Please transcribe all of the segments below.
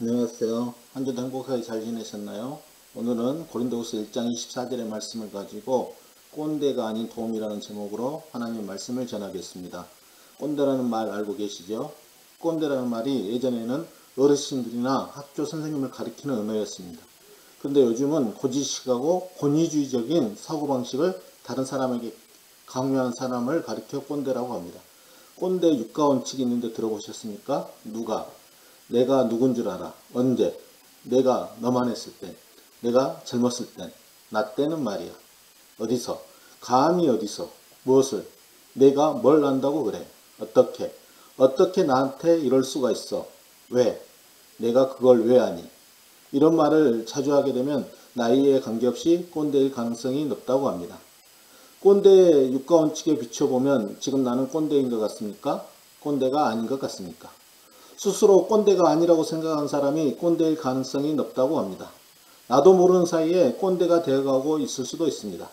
안녕하세요. 한 주도 행복하게 잘 지내셨나요? 오늘은 고린도후서 1장 24절의 말씀을 가지고 꼰대가 아닌 도움이라는 제목으로 하나님 말씀을 전하겠습니다. 꼰대라는 말 알고 계시죠? 꼰대라는 말이 예전에는 어르신들이나 학교 선생님을 가리키는 언어였습니다. 근데 요즘은 고지식하고 권위주의적인 사고방식을 다른 사람에게 강요한 사람을 가리켜 꼰대라고 합니다. 꼰대 육가원칙이 있는데 들어보셨습니까? 누가? 내가 누군 줄 알아. 언제? 내가 너만 했을 때. 내가 젊었을 땐. 나 때는 말이야. 어디서? 감히 어디서? 무엇을? 내가 뭘 안다고 그래? 어떻게? 어떻게 나한테 이럴 수가 있어? 왜? 내가 그걸 왜 아니? 이런 말을 자주 하게 되면 나이에 관계없이 꼰대일 가능성이 높다고 합니다. 꼰대의 육가원칙에 비춰보면 지금 나는 꼰대인 것 같습니까? 꼰대가 아닌 것 같습니까? 스스로 꼰대가 아니라고 생각한 사람이 꼰대일 가능성이 높다고 합니다. 나도 모르는 사이에 꼰대가 되어가고 있을 수도 있습니다.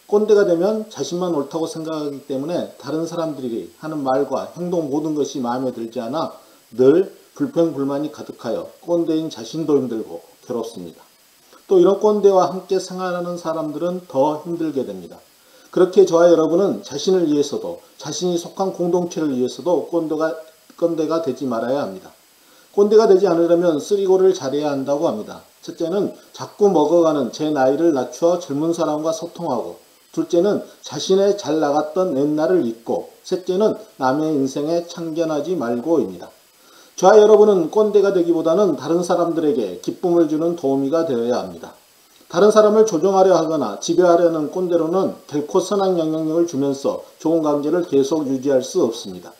꼰대가 되면 자신만 옳다고 생각하기 때문에 다른 사람들이 하는 말과 행동 모든 것이 마음에 들지 않아 늘 불평불만이 가득하여 꼰대인 자신도 힘들고 괴롭습니다. 또 이런 꼰대와 함께 생활하는 사람들은 더 힘들게 됩니다. 그렇게 저와 여러분은 자신을 위해서도 자신이 속한 공동체를 위해서도 꼰대가 되지 말아야 합니다. 꼰대가 되지 않으려면 쓰리고를 잘해야 한다고 합니다. 첫째는 자꾸 먹어가는 제 나이를 낮추어 젊은 사람과 소통하고, 둘째는 자신의 잘 나갔던 옛날을 잊고, 셋째는 남의 인생에 참견하지 말고입니다. 저와 여러분은 꼰대가 되기보다는 다른 사람들에게 기쁨을 주는 도우미가 되어야 합니다. 다른 사람을 조종하려 하거나 지배하려는 꼰대로는 결코 선한 영향력을 주면서 좋은 관계를 계속 유지할 수 없습니다.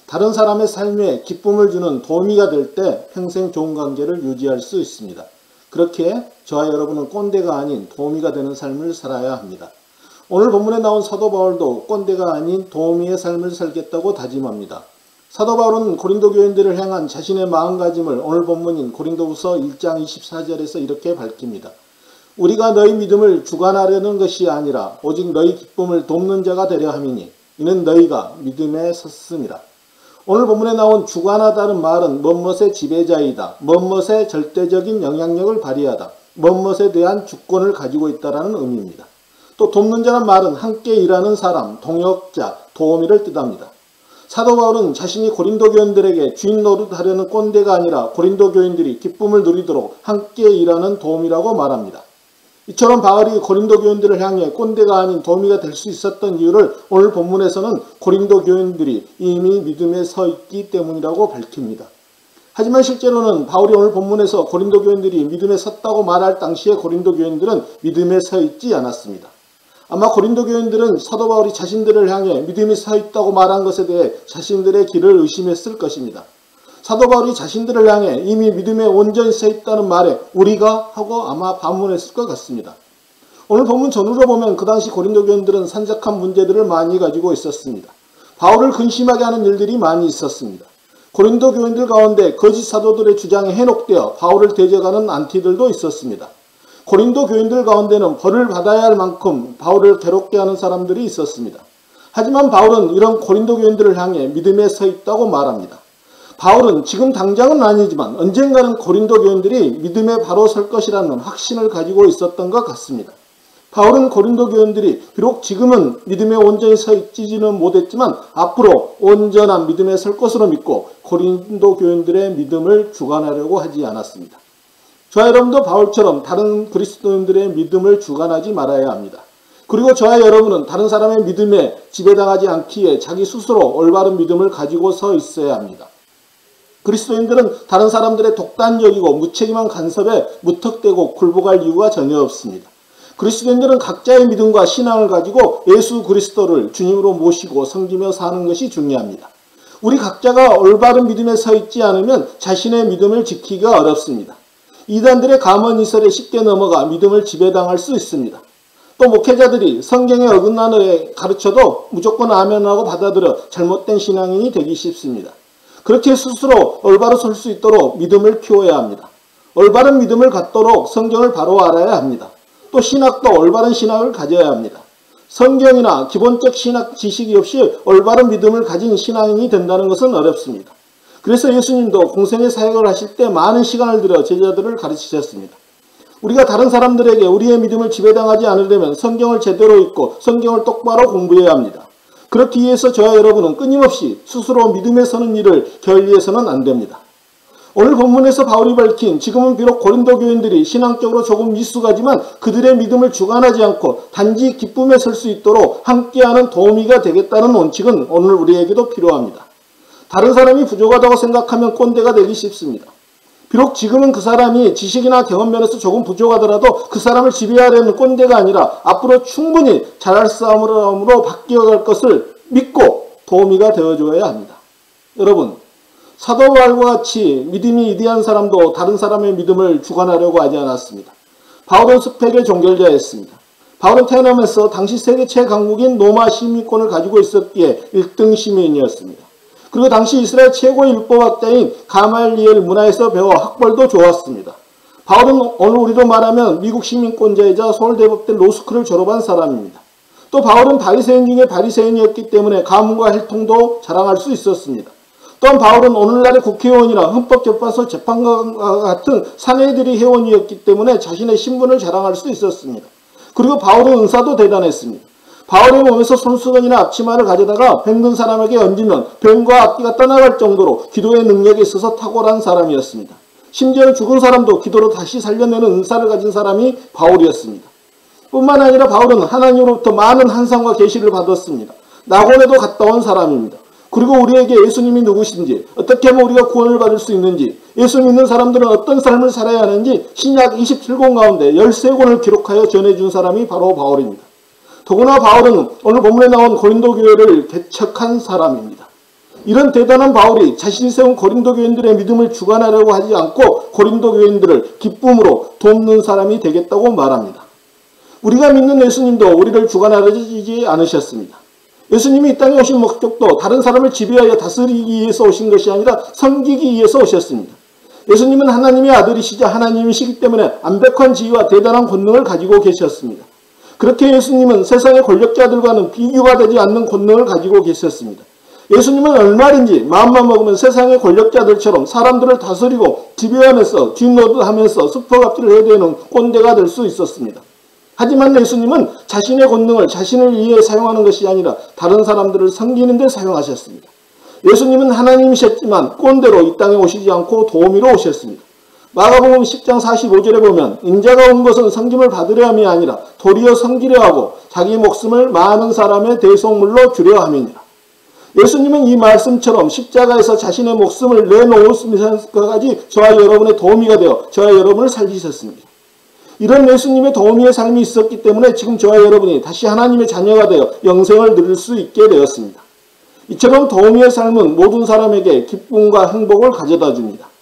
다른 사람의 삶에 기쁨을 주는 도우미가 될 때 평생 좋은 관계를 유지할 수 있습니다. 그렇게 저와 여러분은 꼰대가 아닌 도우미가 되는 삶을 살아야 합니다. 오늘 본문에 나온 사도 바울도 꼰대가 아닌 도우미의 삶을 살겠다고 다짐합니다. 사도 바울은 고린도 교인들을 향한 자신의 마음가짐을 오늘 본문인 고린도후서 1장 24절에서 이렇게 밝힙니다. 우리가 너희 믿음을 주관하려는 것이 아니라 오직 너희 기쁨을 돕는 자가 되려 함이니 이는 너희가 믿음에 섰음이라. 오늘 본문에 나온 주관하다는 말은 무엇의 지배자이다, 무엇의 절대적인 영향력을 발휘하다, 무엇에 대한 주권을 가지고 있다라는 의미입니다. 또 돕는 자란 말은 함께 일하는 사람, 동역자, 도우미를 뜻합니다. 사도 바울은 자신이 고린도 교인들에게 주인 노릇하려는 꼰대가 아니라 고린도 교인들이 기쁨을 누리도록 함께 일하는 도우미라고 말합니다. 이처럼 바울이 고린도 교인들을 향해 꼰대가 아닌 도우미가 될 수 있었던 이유를 오늘 본문에서는 고린도 교인들이 이미 믿음에 서 있기 때문이라고 밝힙니다. 하지만 실제로는 바울이 오늘 본문에서 고린도 교인들이 믿음에 섰다고 말할 당시에 고린도 교인들은 믿음에 서 있지 않았습니다. 아마 고린도 교인들은 사도 바울이 자신들을 향해 믿음에 서 있다고 말한 것에 대해 자신들의 길을 의심했을 것입니다. 사도 바울이 자신들을 향해 이미 믿음에 온전히 서 있다는 말에 우리가 하고 아마 반문했을 것 같습니다. 오늘 본문 전후로 보면 그 당시 고린도 교인들은 산적한 문제들을 많이 가지고 있었습니다. 바울을 근심하게 하는 일들이 많이 있었습니다. 고린도 교인들 가운데 거짓 사도들의 주장에 해독되어 바울을 대적하는 안티들도 있었습니다. 고린도 교인들 가운데는 벌을 받아야 할 만큼 바울을 괴롭게 하는 사람들이 있었습니다. 하지만 바울은 이런 고린도 교인들을 향해 믿음에 서 있다고 말합니다. 바울은 지금 당장은 아니지만 언젠가는 고린도 교인들이 믿음에 바로 설 것이라는 확신을 가지고 있었던 것 같습니다. 바울은 고린도 교인들이 비록 지금은 믿음에 온전히 서 있지는 못했지만 앞으로 온전한 믿음에 설 것으로 믿고 고린도 교인들의 믿음을 주관하려고 하지 않았습니다. 저와 여러분도 바울처럼 다른 그리스도인들의 믿음을 주관하지 말아야 합니다. 그리고 저와 여러분은 다른 사람의 믿음에 지배당하지 않기에 자기 스스로 올바른 믿음을 가지고 서 있어야 합니다. 그리스도인들은 다른 사람들의 독단적이고 무책임한 간섭에 무턱대고 굴복할 이유가 전혀 없습니다. 그리스도인들은 각자의 믿음과 신앙을 가지고 예수 그리스도를 주님으로 모시고 섬기며 사는 것이 중요합니다. 우리 각자가 올바른 믿음에 서 있지 않으면 자신의 믿음을 지키기가 어렵습니다. 이단들의 감언이설에 쉽게 넘어가 믿음을 지배당할 수 있습니다. 또 목회자들이 성경에 어긋나는 가르쳐도 무조건 아멘하고 받아들여 잘못된 신앙인이 되기 쉽습니다. 그렇게 스스로 올바로 설 수 있도록 믿음을 키워야 합니다. 올바른 믿음을 갖도록 성경을 바로 알아야 합니다. 또 신학도 올바른 신학을 가져야 합니다. 성경이나 기본적 신학 지식이 없이 올바른 믿음을 가진 신앙인이 된다는 것은 어렵습니다. 그래서 예수님도 공생의 사역을 하실 때 많은 시간을 들여 제자들을 가르치셨습니다. 우리가 다른 사람들에게 우리의 믿음을 지배당하지 않으려면 성경을 제대로 읽고 성경을 똑바로 공부해야 합니다. 그렇기 위해서 저와 여러분은 끊임없이 스스로 믿음에 서는 일을 게을리해서는 안 됩니다. 오늘 본문에서 바울이 밝힌 지금은 비록 고린도 교인들이 신앙적으로 조금 미숙하지만 그들의 믿음을 주관하지 않고 단지 기쁨에 설 수 있도록 함께하는 도우미가 되겠다는 원칙은 오늘 우리에게도 필요합니다. 다른 사람이 부족하다고 생각하면 꼰대가 되기 쉽습니다. 비록 지금은 그 사람이 지식이나 경험 면에서 조금 부족하더라도 그 사람을 지배하려는 꼰대가 아니라 앞으로 충분히 잘할 사람으로 바뀌어갈 것을 믿고 도우미가 되어줘야 합니다. 여러분, 사도 바울과 같이 믿음이 위대한 사람도 다른 사람의 믿음을 주관하려고 하지 않았습니다. 바울은 스펙의 종결자였습니다. 바울은 태어나면서 당시 세계 최강국인 로마 시민권을 가지고 있었기에 1등 시민이었습니다. 그리고 당시 이스라엘 최고의 율법학자인 가말리엘 문화에서 배워 학벌도 좋았습니다. 바울은 오늘 우리로 말하면 미국 시민권자이자 서울대법대 로스쿨을 졸업한 사람입니다. 또 바울은 바리새인 중에 바리새인이었기 때문에 가문과 혈통도 자랑할 수 있었습니다. 또한 바울은 오늘날의 국회의원이나 헌법재판소 재판관과 같은 사내들이 회원이었기 때문에 자신의 신분을 자랑할 수 있었습니다. 그리고 바울은 은사도 대단했습니다. 바울의 몸에서 손수건이나 앞치마를 가져다가 병든 사람에게 얹으면 병과 악기가 떠나갈 정도로 기도의 능력에 있어서 탁월한 사람이었습니다. 심지어는 죽은 사람도 기도로 다시 살려내는 은사를 가진 사람이 바울이었습니다. 뿐만 아니라 바울은 하나님으로부터 많은 환상과 계시를 받았습니다. 낙원에도 갔다 온 사람입니다. 그리고 우리에게 예수님이 누구신지, 어떻게 하면 우리가 구원을 받을 수 있는지, 예수 믿는 사람들은 어떤 삶을 살아야 하는지 신약 27권 가운데 13권을 기록하여 전해준 사람이 바로 바울입니다. 더구나 바울은 오늘 본문에 나온 고린도 교회를 개척한 사람입니다. 이런 대단한 바울이 자신이 세운 고린도 교인들의 믿음을 주관하려고 하지 않고 고린도 교인들을 기쁨으로 돕는 사람이 되겠다고 말합니다. 우리가 믿는 예수님도 우리를 주관하지 않으셨습니다. 예수님이 이 땅에 오신 목적도 다른 사람을 지배하여 다스리기 위해서 오신 것이 아니라 섬기기 위해서 오셨습니다. 예수님은 하나님의 아들이시자 하나님이시기 때문에 완벽한 지위와 대단한 권능을 가지고 계셨습니다. 그렇게 예수님은 세상의 권력자들과는 비교가 되지 않는 권능을 가지고 계셨습니다. 예수님은 얼마든지 마음만 먹으면 세상의 권력자들처럼 사람들을 다스리고 지배하면서 뒷노릇하면서 수포갑질을 해야 되는 꼰대가 될 수 있었습니다. 하지만 예수님은 자신의 권능을 자신을 위해 사용하는 것이 아니라 다른 사람들을 섬기는 데 사용하셨습니다. 예수님은 하나님이셨지만 꼰대로 이 땅에 오시지 않고 도우미로 오셨습니다. 마가복음 10장 45절에 보면 인자가 온 것은 섬김을 받으려 함이 아니라 도리어 섬기려 하고 자기 목숨을 많은 사람의 대속물로 주려 함이니라. 예수님은 이 말씀처럼 십자가에서 자신의 목숨을 내놓으시면서까지 저와 여러분의 도우미가 되어 저와 여러분을 살리셨습니다. 이런 예수님의 도우미의 삶이 있었기 때문에 지금 저와 여러분이 다시 하나님의 자녀가 되어 영생을 누릴 수 있게 되었습니다. 이처럼 도우미의 삶은 모든 사람에게 기쁨과 행복을 가져다 줍니다.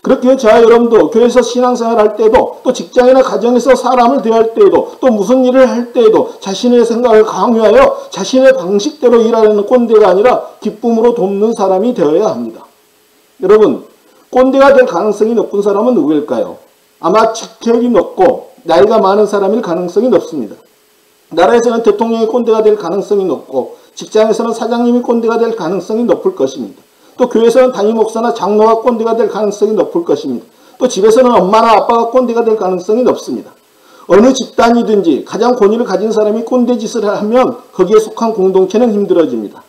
그렇게 저와 여러분도 교회에서 신앙생활 할 때도 또 직장이나 가정에서 사람을 대할 때에도 또 무슨 일을 할 때에도 자신의 생각을 강요하여 자신의 방식대로 일하려는 꼰대가 아니라 기쁨으로 돕는 사람이 되어야 합니다. 여러분, 꼰대가 될 가능성이 높은 사람은 누구일까요? 아마 체격이 높고 나이가 많은 사람일 가능성이 높습니다. 나라에서는 대통령이 꼰대가 될 가능성이 높고 직장에서는 사장님이 꼰대가 될 가능성이 높을 것입니다. 또 교회에서는 담임 목사나 장로가 꼰대가 될 가능성이 높을 것입니다. 또 집에서는 엄마나 아빠가 꼰대가 될 가능성이 높습니다. 어느 집단이든지 가장 권위를 가진 사람이 꼰대 짓을 하면 거기에 속한 공동체는 힘들어집니다.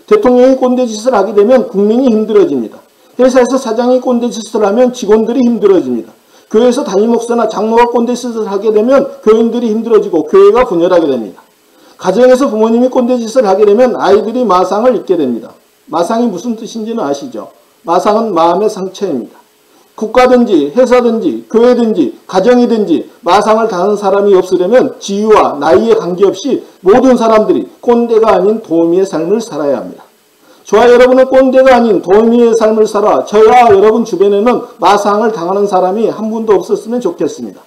대통령이 꼰대 짓을 하게 되면 국민이 힘들어집니다. 회사에서 사장이 꼰대 짓을 하면 직원들이 힘들어집니다. 교회에서 담임 목사나 장로가 꼰대 짓을 하게 되면 교인들이 힘들어지고 교회가 분열하게 됩니다. 가정에서 부모님이 꼰대 짓을 하게 되면 아이들이 마상을 입게 됩니다. 마상이 무슨 뜻인지는 아시죠? 마상은 마음의 상처입니다. 국가든지 회사든지 교회든지 가정이든지 마상을 당한 사람이 없으려면 지위와 나이에 관계없이 모든 사람들이 꼰대가 아닌 도우미의 삶을 살아야 합니다. 저와 여러분은 꼰대가 아닌 도우미의 삶을 살아 저와 여러분 주변에는 마상을 당하는 사람이 한 분도 없었으면 좋겠습니다.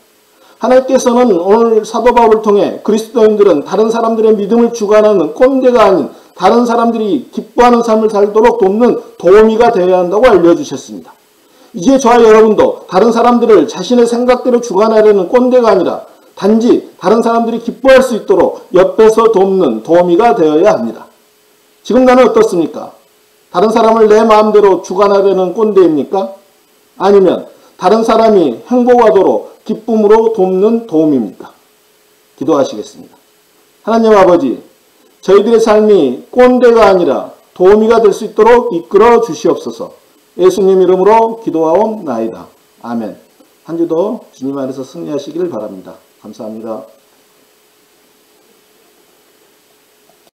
하나님께서는 오늘 사도 바울을 통해 그리스도인들은 다른 사람들의 믿음을 주관하는 꼰대가 아닌 다른 사람들이 기뻐하는 삶을 살도록 돕는 도우미가 되어야 한다고 알려주셨습니다. 이제 저와 여러분도 다른 사람들을 자신의 생각대로 주관하려는 꼰대가 아니라 단지 다른 사람들이 기뻐할 수 있도록 옆에서 돕는 도우미가 되어야 합니다. 지금 나는 어떻습니까? 다른 사람을 내 마음대로 주관하려는 꼰대입니까? 아니면 다른 사람이 행복하도록 기쁨으로 돕는 도움입니까? 기도하시겠습니다. 하나님 아버지, 저희들의 삶이 꼰대가 아니라 도우미가 될 수 있도록 이끌어 주시옵소서. 예수님 이름으로 기도하옵나이다. 아멘. 한 주도 주님 안에서 승리하시기를 바랍니다. 감사합니다.